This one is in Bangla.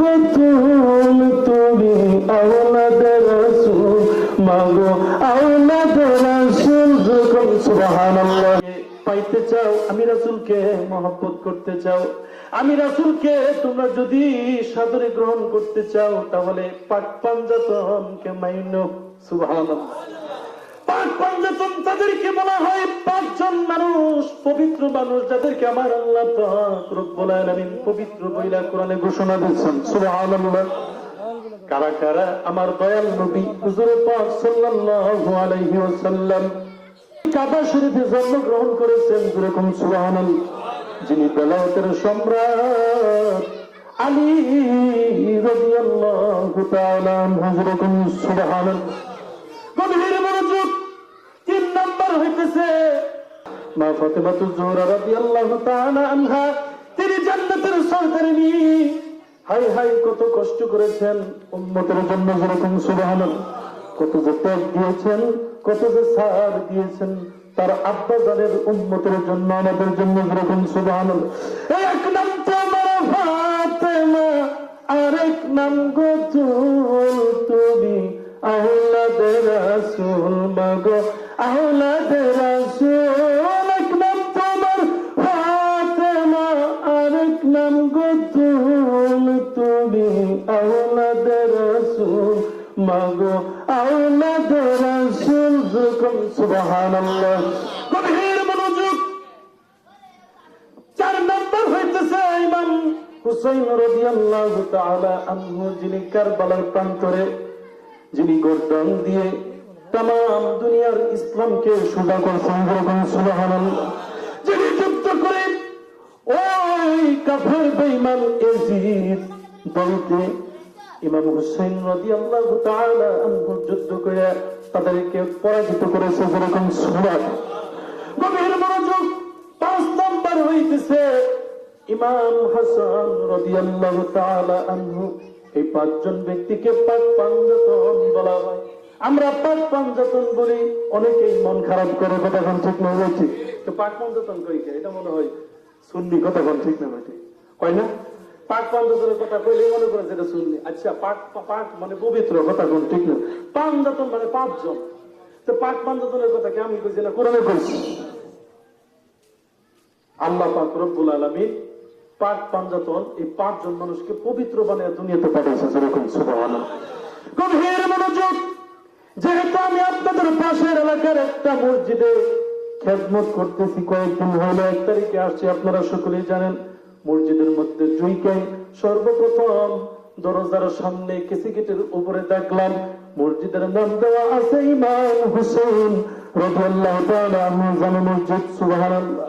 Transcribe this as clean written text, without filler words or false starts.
গোতুল তুমি আওলাদে রাসূল মাগো আওলাদে রাসূল। সুবহানাল্লাহ। পাইতে চাও, আমি রাসূলকে মহব্বত করতে চাও, আমি রাসূলকে তোমরা যদি সাদরে গ্রহণ করতে চাও, তাহলে পাক পাঞ্জাতনকে মাইনো। সুবহানাল্লাহ। পাক পাঞ্জাতন তাদেরকে বলা হয় পাঁচজন মানুষ, পবিত্র মানুষ, যাদেরকে আমার আল্লাহ পাক রব্বুল আলামিন পবিত্র বইলা কোরআনে ঘোষণা দিয়েছেন। সুবহানাল্লাহ। কারা কারা? আমার দয়াল নবী হুজুর পাক সাল্লাল্লাহু আলাইহি ওয়াসাল্লাম কাবা শরীফে জন্মগ্রহণ করেছেন। যেরকম সুবহানাল্লাহ। যিনি বেলায়েতের সম্রাট আলী রাদিয়াল্লাহু তাআলা আনহু। যেরকম সুবহানাল্লাহ। গভীর মনোযোগ। 3 নাম্বার হইতেছে মা ফাতেমাতুজ জোহরা রাদিয়াল্লাহু তাআলা আনহা। তিনি জান্নাতের সরদারিনী। হাই হাই কত কষ্ট করেছেন উম্মতের জন্য। যেরকম সুবহানাল্লাহ। কত যে ত্যাগ দিয়েছেন, কত যে ছাড় দিয়েছেন তার আব্বা জানের উম্মতের জন্য, আমাদের জন্য। যেরকম সুবহানাল্লাহ। এক নাম তোমার ফাতেমা, আরেক নাম গোতুল তুমি আওলাদে রাসূল মাগো আওলাদে রাসূল। এক নাম তোমার ফাতেমা, আরেক নাম গোতুল তুমি আওলাদে রাসূল মাগো আওলাদে রাসূল। সুবহানাল্লাহ। গভীর মনোযোগ। 4 নাম্বার হইতেছে ইমাম হুসাইন রাদিয়াল্লাহু তাআলা আনহু, যিনি কারবালার প্রান্তরে, যিনি গর্দান দিয়ে তামাম দুনিয়ার ইসলামকে সোজা করছেন। যেরকম সুবহানাল্লাহ। যিনি যুদ্ধ করে ওই কাফের বেঈমান ইয়াজিদ দলকে ইমাম হুসাইন রাদিয়াল্লাহু তাআলা আনহু যুদ্ধ করে তাদেরকে পরাজিত করেছে। যেরকম সুবহানাল্লাহ। গভীর মনোযোগ। 5 নাম্বার হইতেছে ইমাম হাসান রাদিয়াল্লাহু তাআলা আনহু। এই 5 জন ব্যক্তিকে পাক পাঞ্জাতন বলা হয়। আমরা পাক পাঞ্জাতন বলি, অনেকেই মন খারাপ করে। কতক্ষণ ঠিক না হয়েছে তো পাক পাঞ্জাতন করি, এটা মনে হয় সুন্নি। কতক্ষণ ঠিক না হয়েছে কয় না? পাক পাঞ্জাতনের কথা কইলে মনে করেন যেটা সুন্নি। আচ্ছা, পাক পাক মানে পবিত্র, কতক্ষণ ঠিক না। পাঞ্জাতন মানে 5 জন। তো পাক পাঞ্জাতনের কথা কি আমি কইছি না কোরআনে কইছি? আল্লাহ পাক রব্বুল আলামিন পাক পাঞ্জাতন এই 5 জন মানুষকে পবিত্র বানিয়ে দুনিয়াতে পাঠিয়েছে। যেরকম সুবহানাল্লাহ। গভীর মনোযোগ। যেহেতু আমি আপনাদের পাশের এলাকার একটা মসজিদে খেদমত করতেছি, কয়েকদিন হলো 1 তারিখে আসছি, আপনারা সকলেই জানেন। মসজিদের মধ্যে ঢুইকাই সর্বপ্রথম দরজার সামনে কেসিকেটের উপরে দেখলাম মসজিদের নাম দেওয়া আছে ইমাম হুসাইন রাদিয়াল্লাহু তাআলা আনহু জামে মসজিদ। সুবহানাল্লাহ।